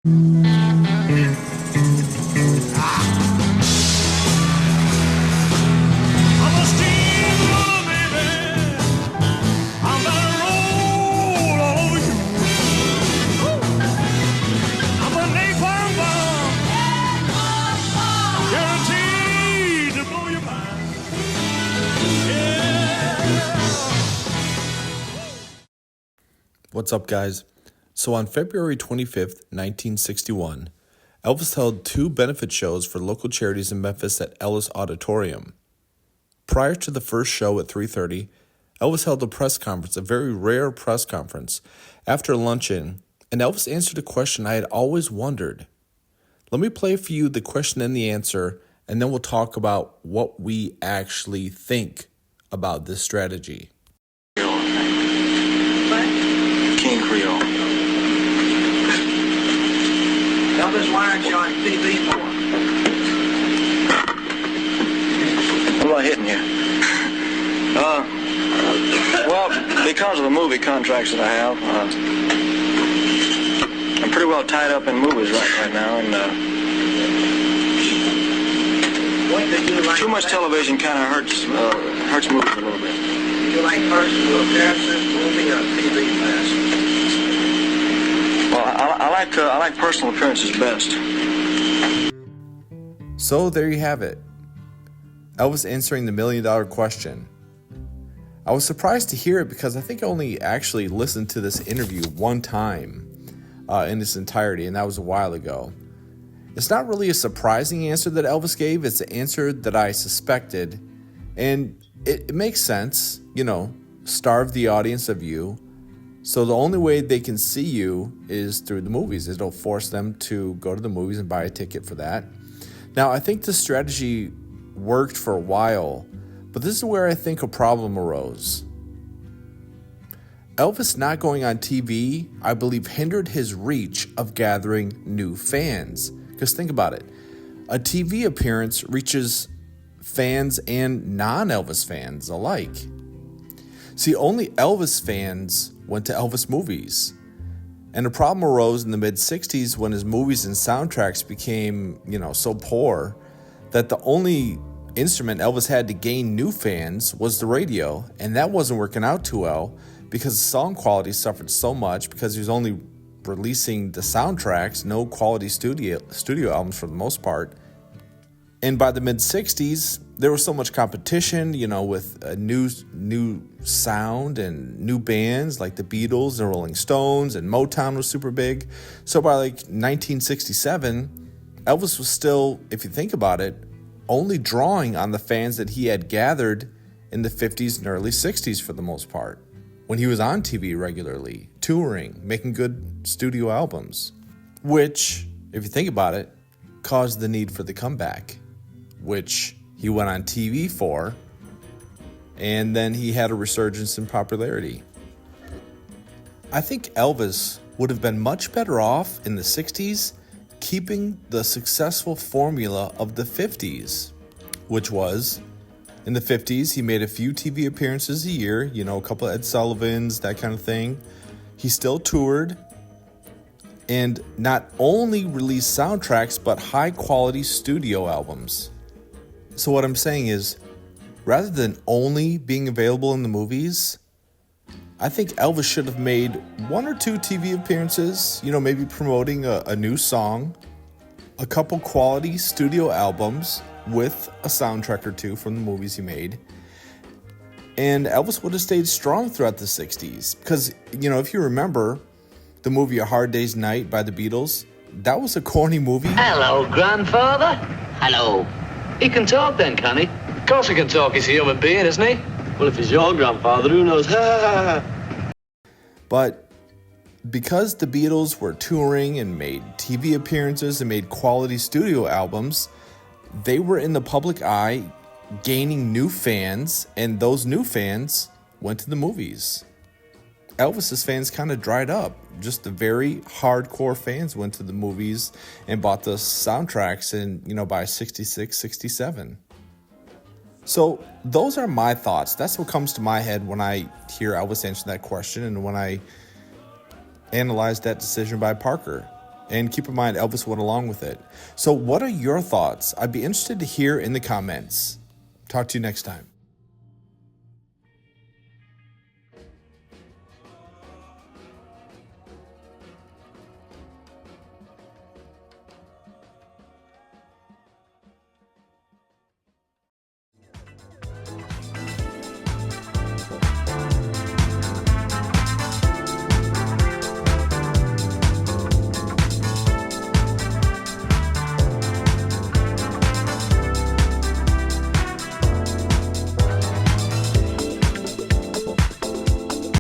I'm a steamroller, baby. I'm gonna roll all over you. I'm a napalm bomb, guaranteed to blow your mind. Yeah. What's up, guys? So on February 25th, 1961, Elvis held 2 benefit shows for local charities in Memphis at Ellis Auditorium. Prior to the first show at 3:30, Elvis held a press conference, a very rare press conference, after luncheon, and Elvis answered a question I had always wondered. Let me play for you the question and the answer, and then we'll talk about what we actually think about this strategy. King Creole. Elvis, why aren't you on TV more? What am I hitting you? Well, because of the movie contracts that I have, I'm pretty well tied up in movies right now, and What do you like? too much television kind of hurts movies a little bit. Do you like personal appearances, movie or TV best? Well, I like personal appearances best. So there you have it. Elvis answering the $1 million question. I was surprised to hear it because I think I only actually listened to this interview one time in its entirety, and that was a while ago. It's not really a surprising answer that Elvis gave. It's an answer that I suspected, and it makes sense. Starve the audience of you. So the only way they can see you is through the movies. It'll force them to go to the movies and buy a ticket for that. Now, I think this strategy worked for a while, but this is where I think a problem arose. Elvis not going on TV, I believe, hindered his reach of gathering new fans. Because think about it. A TV appearance reaches fans and non-Elvis fans alike. See, only Elvis fans went to Elvis movies. And the problem arose in the mid-60s when his movies and soundtracks became, so poor that the only instrument Elvis had to gain new fans was the radio, and that wasn't working out too well because the song quality suffered so much because he was only releasing the soundtracks, no quality studio albums for the most part. And by the mid-60s, there was so much competition, with a new sound and new bands like the Beatles and Rolling Stones, and Motown was super big. So by 1967, Elvis was still, if you think about it, only drawing on the fans that he had gathered in the 50s and early 60s for the most part, when he was on TV regularly, touring, making good studio albums, which, if you think about it, caused the need for the comeback, which he went on TV for, and then he had a resurgence in popularity. I think Elvis would have been much better off in the 60s keeping the successful formula of the 50s, which was, in the 50s, he made a few TV appearances a year, a couple of Ed Sullivans, that kind of thing. He still toured, and not only released soundtracks, but high-quality studio albums. So what I'm saying is, rather than only being available in the movies, I think Elvis should have made 1 or 2 TV appearances, maybe promoting a new song, a couple quality studio albums with a soundtrack or 2 from the movies he made. And Elvis would have stayed strong throughout the 60s. Because, if you remember the movie A Hard Day's Night by the Beatles, that was a corny movie. Hello, grandfather. Hello. He can talk then, can he? Of course he can talk. He's a human being, isn't he? Well, if he's your grandfather, who knows? But because the Beatles were touring and made TV appearances and made quality studio albums, they were in the public eye, gaining new fans, and those new fans went to the movies. Elvis's fans kind of dried up. Just the very hardcore fans went to the movies and bought the soundtracks by 66, 67. So those are my thoughts. That's what comes to my head when I hear Elvis answer that question and when I analyze that decision by Parker. And keep in mind, Elvis went along with it. So what are your thoughts? I'd be interested to hear in the comments. Talk to you next time.